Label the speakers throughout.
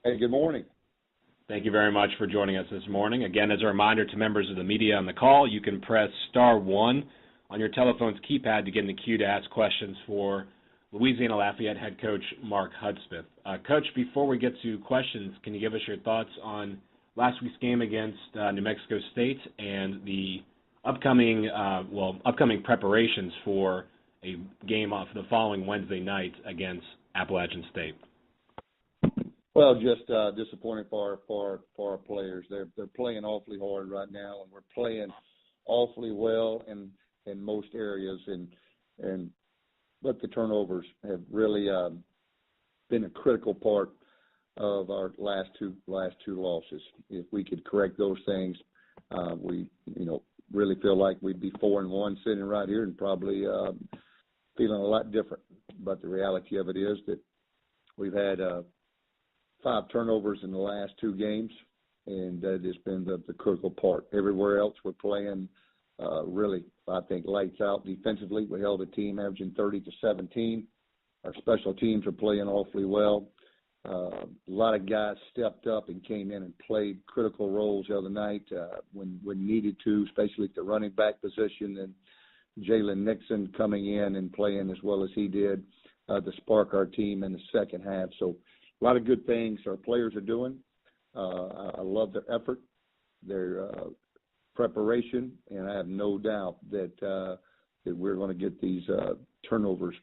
Speaker 1: Hey, good morning.
Speaker 2: Thank you very much for joining us this morning. Again, as a reminder to members of the media on the call, you can press *1 on your telephone's keypad to get in the queue to ask questions for Louisiana Lafayette head coach Mark Hudspeth. Coach, before we get to questions, can you give us your thoughts on last week's game against New Mexico State and the upcoming preparations for a game off the following Wednesday night against Appalachian State?
Speaker 1: Well, just disappointing for our players. They're playing awfully hard right now, and we're playing awfully well in most areas. But the turnovers have really been a critical part of our last two losses. If we could correct those things, we really feel like we'd be 4-1 sitting right here and probably feeling a lot different. But the reality of it is that we've had 5 turnovers in the last 2 games, and that has been the critical part. Everywhere else we're playing really, I think, lights out defensively. We held a team averaging 30-17. Our special teams are playing awfully well. A lot of guys stepped up and came in and played critical roles the other night when needed to, especially at the running back position, and Jalen Nixon coming in and playing as well as he did to spark our team in the second half. So a lot of good things our players are doing. I love their effort, their preparation, and I have no doubt that we're going to get these turnovers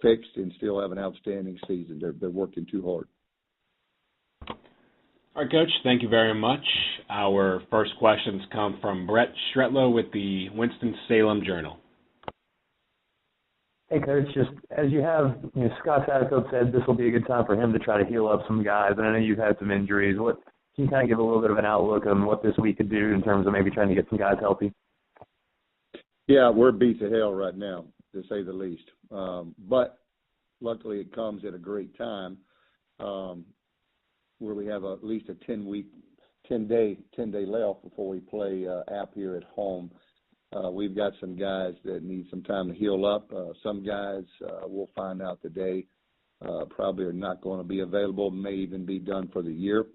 Speaker 1: fixed and still have an outstanding season. They're working too hard.
Speaker 2: All right, Coach, thank you very much. Our first questions come from Brett Stretlow with the Winston-Salem Journal.
Speaker 3: Hey, Coach, just as you have, Scott Satterfield said this will be a good time for him to try to heal up some guys, and I know you've had some injuries. Can you kind of give a little bit of an outlook on what this week could do in terms of maybe trying to get some guys healthy?
Speaker 1: Yeah, we're beat to hell right now, to say the least. But luckily it comes at a great time where we have at least a 10-day layoff before we play App here at home. We've got some guys that need some time to heal up. Some guys, we'll find out today, probably are not going to be available, may even be done for the year.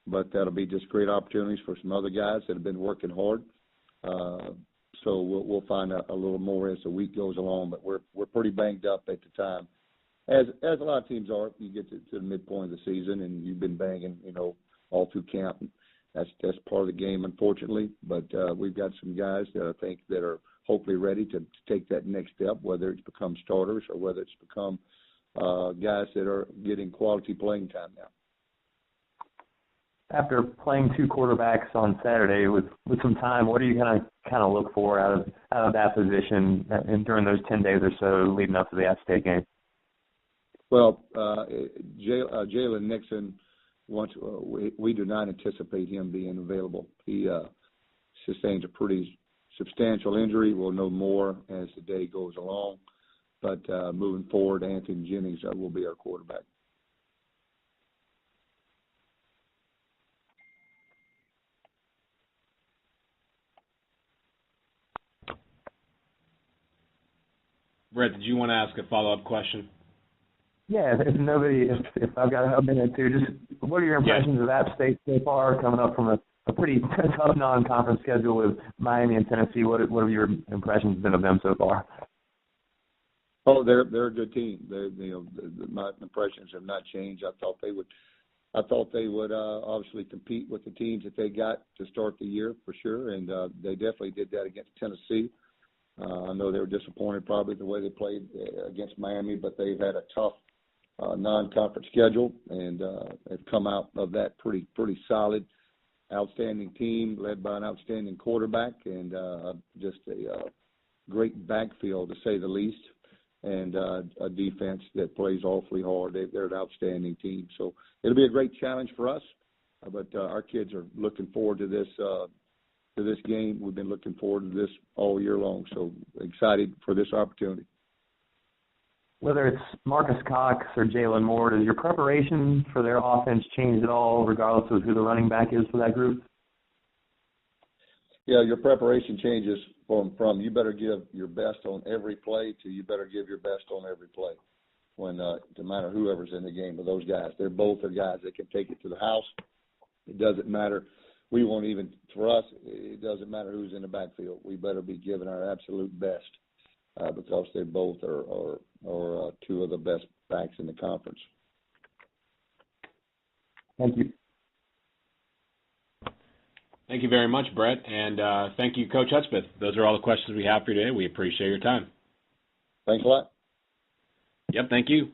Speaker 1: But that'll be just great opportunities for some other guys that have been working hard. So we'll find out a little more as the week goes along. But we're pretty banged up at the time, as a lot of teams are. You get to the midpoint of the season and you've been banging, all through camp. That's part of the game, unfortunately. But we've got some guys that I think that are hopefully ready to take that next step, whether it's become starters or whether it's become guys that are getting quality playing time now.
Speaker 3: After playing 2 quarterbacks on Saturday with some time, what are you kind of look for out of that position and during those 10 days or so leading up to the App State game?
Speaker 1: Well, Jalen Nixon, we do not anticipate him being available. He sustains a pretty substantial injury. We'll know more as the day goes along. But moving forward, Anthony Jennings will be our quarterback.
Speaker 2: Brett, did you want to ask a follow-up question?
Speaker 3: Yeah, if I've got a minute to, just what are your impressions of App State so far, coming up from a pretty tough non-conference schedule with Miami and Tennessee? What have your impressions been of them so far?
Speaker 1: Oh, they're a good team. My impressions have not changed. I thought they would obviously compete with the teams that they got to start the year for sure, and they definitely did that against Tennessee. I know they were disappointed probably the way they played against Miami, but they've had a tough non-conference schedule and have come out of that pretty solid, outstanding team led by an outstanding quarterback and just a great backfield, to say the least, and a defense that plays awfully hard. They're an outstanding team. So it'll be a great challenge for us, but our kids are looking forward to this game. We've been looking forward to this all year long, so excited for this opportunity.
Speaker 3: Whether it's Marcus Cox or Jalen Moore, does your preparation for their offense change at all, regardless of who the running back is for that group?
Speaker 1: Yeah, your preparation changes from you better give your best on every play to you better give your best on every play. no matter whoever's in the game with those guys. They're both are guys that can take it to the house. It doesn't matter. We won't even, for us, it doesn't matter who's in the backfield. We better be giving our absolute best because they both are two of the best backs in the conference.
Speaker 3: Thank you.
Speaker 2: Thank you very much, Brett, and thank you, Coach Hudspeth. Those are all the questions we have for you today. We appreciate your time.
Speaker 1: Thanks a lot.
Speaker 2: Yep, thank you.